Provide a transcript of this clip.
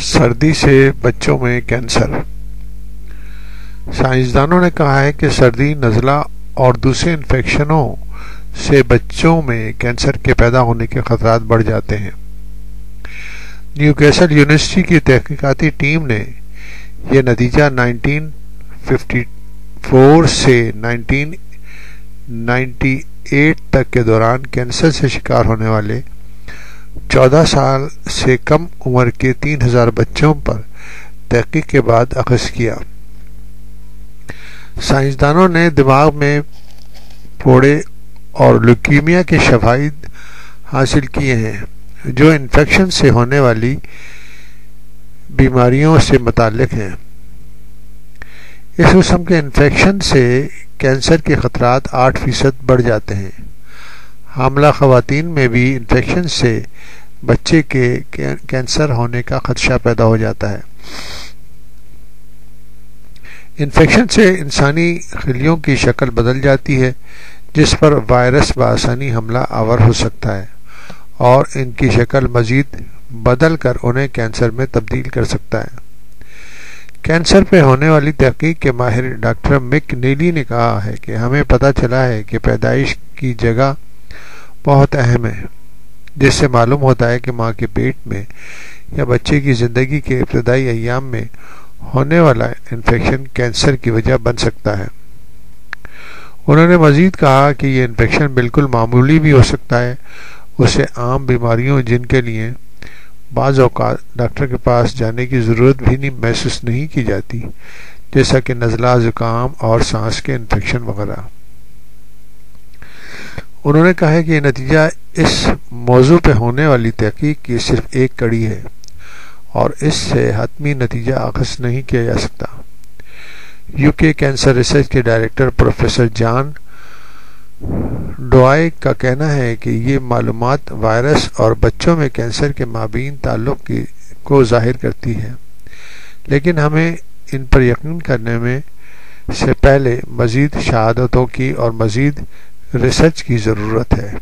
سردی سے بچوں میں کینسر۔ سائنسدانوں نے کہا ہے کہ سردی، نزلہ اور دوسرے انفیکشنوں سے بچوں میں کینسر کے پیدا ہونے کے خطرات بڑھ جاتے ہیں۔ نیوکیسل یونیورسٹی کی تحقیقاتی ٹیم نے یہ نتیجہ 1954 سے 1998 تک کے دوران کینسر سے شکار ہونے والے 14 سال سے کم عمر کے 3000 بچوں پر تحقیق کے بعد اخذ کیا۔ سائنسدانوں نے دماغ میں پھوڑے اور لیوکیمیا کے شواہد حاصل کیے ہیں جو انفیکشن سے ہونے والی بیماریوں سے متعلق ہیں۔ اس قسم کے انفیکشن سے کینسر کے خطرات 8% بڑھ جاتے ہیں۔ حاملہ خواتین میں بھی انفیکشن سے بچے کے کینسر ہونے کا خدشہ پیدا ہو جاتا ہے۔ انفیکشن سے انسانی خلیوں کی شکل بدل جاتی ہے جس پر وائرس بآسانی حملہ آور ہو سکتا ہے اور ان کی شکل مزید بدل کر انہیں کینسر میں تبدیل کر سکتا ہے۔ کینسر پہ ہونے والی تحقیق کے ماہر ڈاکٹر مک نیلی نے کہا ہے کہ ہمیں پتہ چلا ہے کہ پیدائش کی جگہ بہت اہم ہے، جس سے معلوم ہوتا ہے کہ ماں کے پیٹ میں یا بچے کی زندگی کے ابتدائی ایام میں ہونے والا انفیکشن کینسر کی وجہ بن سکتا ہے۔ انہوں نے مزید کہا کہ یہ انفیکشن بالکل معمولی بھی ہو سکتا ہے، اسے عام بیماریوں جن کے لیے بعض اوقات ڈاکٹر کے پاس جانے کی ضرورت بھی محسوس نہیں کی جاتی، جیسا کہ نزلہ، زکام اور سانس کے انفیکشن وغیرہ۔ انہوں نے کہا کہ یہ نتیجہ اس موضوع پہ ہونے والی تحقیق کی صرف ایک کڑی ہے اور اس سے حتمی نتیجہ اخذ نہیں کیا جا سکتا۔ UK کینسر ریسرچ کے ڈائریکٹر پروفیسر جان ڈوائے کا کہنا ہے کہ یہ معلومات وائرس اور بچوں میں کینسر کے مابین تعلق کو ظاہر کرتی ہے، لیکن ہمیں ان پر یقین کرنے میں سے پہلے مزید شہادتوں کی اور مزید ریسرچ کی ضرورت ہے۔